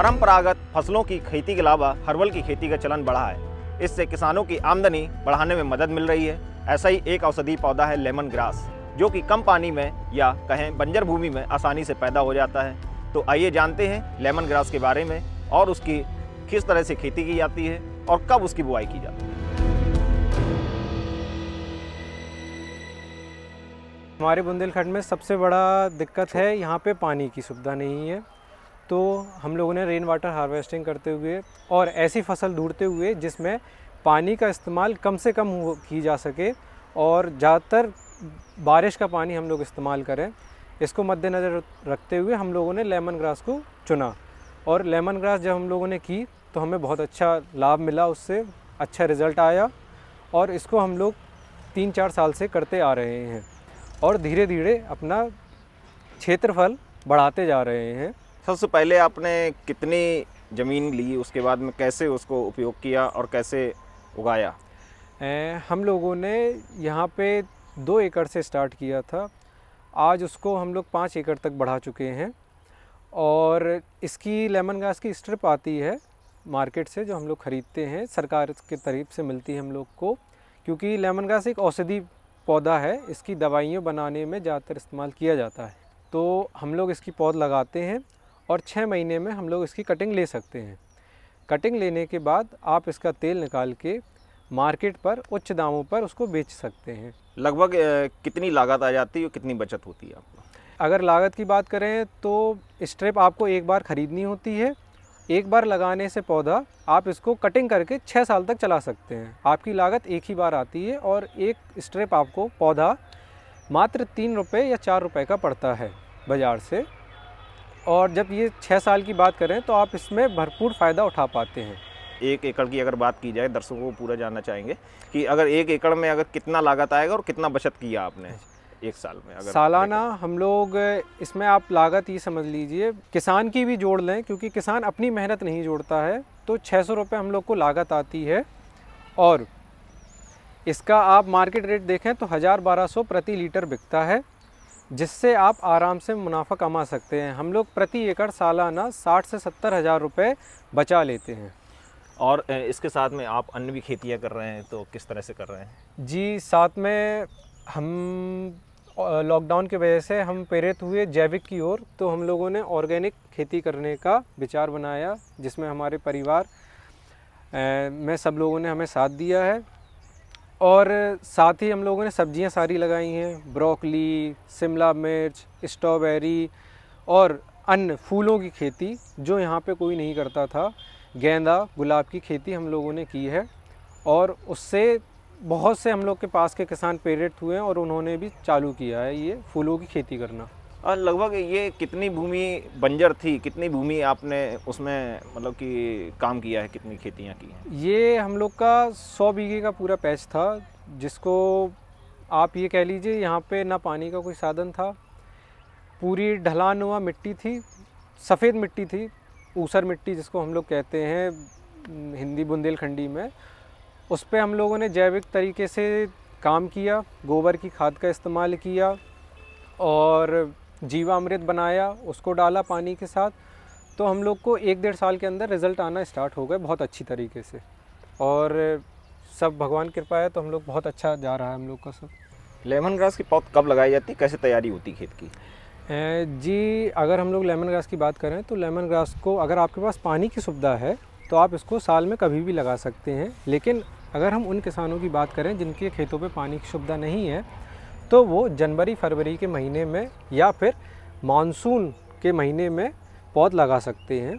परंपरागत फसलों की खेती के अलावा हर्बल की खेती का चलन बढ़ा है। इससे किसानों की आमदनी बढ़ाने में मदद मिल रही है। ऐसा ही एक औषधीय पौधा है लेमन ग्रास, जो कि कम पानी में या कहें बंजर भूमि में आसानी से पैदा हो जाता है। तो आइए जानते हैं लेमन ग्रास के बारे में और उसकी किस तरह से खेती की जाती है और कब उसकी बुआई की जाती है। हमारे बुंदेलखंड में सबसे बड़ा दिक्कत है यहाँ पे पानी की सुविधा नहीं है। तो हम लोगों ने रेन वाटर हार्वेस्टिंग करते हुए और ऐसी फसल ढूंढते हुए जिसमें पानी का इस्तेमाल कम से कम की जा सके और ज़्यादातर बारिश का पानी हम लोग इस्तेमाल करें, इसको मद्देनज़र रखते हुए हम लोगों ने लेमन ग्रास को चुना। और लेमन ग्रास जब हम लोगों ने की तो हमें बहुत अच्छा लाभ मिला, उससे अच्छा रिज़ल्ट आया और इसको हम लोग 3-4 साल से करते आ रहे हैं और धीरे धीरे अपना क्षेत्रफल बढ़ाते जा रहे हैं। सबसे पहले आपने कितनी ज़मीन ली, उसके बाद में कैसे उसको उपयोग किया और कैसे उगाया? हम लोगों ने यहाँ पे 2 एकड़ से स्टार्ट किया था। आज उसको हम लोग 5 एकड़ तक बढ़ा चुके हैं और इसकी लेमन ग्रास की स्ट्रिप आती है मार्केट से, जो हम लोग ख़रीदते हैं, सरकार की तरफ से मिलती है हम लोग को। क्योंकि लेमन ग्रास एक औषधि पौधा है, इसकी दवाइयाँ बनाने में ज़्यादातर इस्तेमाल किया जाता है। तो हम लोग इसकी पौध लगाते हैं और 6 महीने में हम लोग इसकी कटिंग ले सकते हैं। कटिंग लेने के बाद आप इसका तेल निकाल के मार्केट पर उच्च दामों पर उसको बेच सकते हैं। लगभग कितनी लागत आ जाती है और कितनी बचत होती है आपको? अगर लागत की बात करें तो स्ट्रिप आपको एक बार ख़रीदनी होती है। एक बार लगाने से पौधा आप इसको कटिंग करके 6 साल तक चला सकते हैं। आपकी लागत एक ही बार आती है और एक स्ट्रिप आपको पौधा मात्र 3 रुपये या 4 रुपये का पड़ता है बाज़ार से। और जब ये 6 साल की बात करें तो आप इसमें भरपूर फ़ायदा उठा पाते हैं। 1 एकड़ की अगर बात की जाए, दर्शकों को पूरा जानना चाहेंगे कि अगर 1 एकड़ में अगर कितना लागत आएगा और कितना बचत किया आपने 1 साल में? अगर सालाना हम लोग इसमें आप लागत ये समझ लीजिए, किसान की भी जोड़ लें, क्योंकि किसान अपनी मेहनत नहीं जोड़ता है, तो 600 रुपये हम लोग को लागत आती है और इसका आप मार्केट रेट देखें तो 1000-1200 प्रति लीटर बिकता है, जिससे आप आराम से मुनाफा कमा सकते हैं। हम लोग प्रति एकड़ सालाना 60 से 70 हज़ार रुपये बचा लेते हैं। और इसके साथ में आप अन्य भी खेतियाँ कर रहे हैं, तो किस तरह से कर रहे हैं? जी, साथ में हम लॉकडाउन की वजह से हम प्रेरित हुए जैविक की ओर, तो हम लोगों ने ऑर्गेनिक खेती करने का विचार बनाया, जिसमें हमारे परिवार में सब लोगों ने हमें साथ दिया है। और साथ ही हम लोगों ने सब्जियां सारी लगाई हैं, ब्रोकली, शिमला मिर्च, स्ट्रॉबेरी और अन्य फूलों की खेती जो यहाँ पे कोई नहीं करता था। गेंदा, गुलाब की खेती हम लोगों ने की है और उससे बहुत से हम लोग के पास के किसान प्रेरित हुए हैं और उन्होंने भी चालू किया है ये फूलों की खेती करना। और लगभग ये कितनी भूमि बंजर थी, कितनी भूमि आपने उसमें मतलब कि काम किया है, कितनी खेतियाँ की हैं? ये हम लोग का 100 बीघे का पूरा पैच था, जिसको आप ये कह लीजिए यहाँ पे ना पानी का कोई साधन था, पूरी ढलानुमा मिट्टी थी, सफ़ेद मिट्टी थी, ऊसर मिट्टी जिसको हम लोग कहते हैं हिंदी बुंदेलखंडी में। उस पे हम लोगों ने जैविक तरीके से काम किया, गोबर की खाद का इस्तेमाल किया और जीवामृत बनाया, उसको डाला पानी के साथ। तो हम लोग को 1-1.5 साल के अंदर रिज़ल्ट आना स्टार्ट हो गए बहुत अच्छी तरीके से और सब भगवान की कृपा है, तो हम लोग बहुत अच्छा जा रहा है हम लोग का सब। लेमन ग्रास की पौध कब लगाई जाती है, कैसे तैयारी होती खेत की? जी, अगर हम लोग लेमन ग्रास की बात करें तो लेमन ग्रास को अगर आपके पास पानी की सुविधा है तो आप इसको साल में कभी भी लगा सकते हैं। लेकिन अगर हम उन किसानों की बात करें जिनके खेतों पे पानी की सुविधा नहीं है, तो वो जनवरी-फरवरी के महीने में या फिर मानसून के महीने में पौध लगा सकते हैं।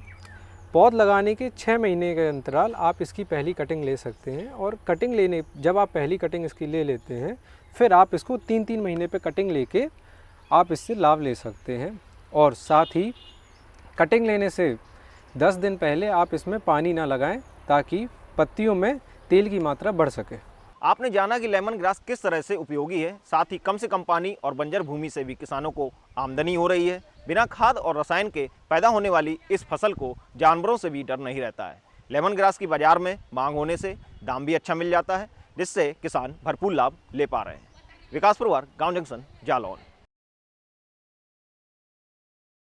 पौध लगाने के 6 महीने के अंतराल आप इसकी पहली कटिंग ले सकते हैं और कटिंग लेने जब आप पहली कटिंग इसकी ले लेते हैं, फिर आप इसको 3-3 महीने पे कटिंग लेके आप इससे लाभ ले सकते हैं। और साथ ही कटिंग लेने से 10 दिन पहले आप इसमें पानी ना लगाएं, ताकि पत्तियों में तेल की मात्रा बढ़ सके। आपने जाना कि लेमन ग्रास किस तरह से उपयोगी है, साथ ही कम से कम पानी और बंजर भूमि से भी किसानों को आमदनी हो रही है। बिना खाद और रसायन के पैदा होने वाली इस फसल को जानवरों से भी डर नहीं रहता है। लेमन ग्रास की बाजार में मांग होने से दाम भी अच्छा मिल जाता है, जिससे किसान भरपूर लाभ ले पा रहे हैं। विकास पुरवार, गांव जंक्शन, जालौन।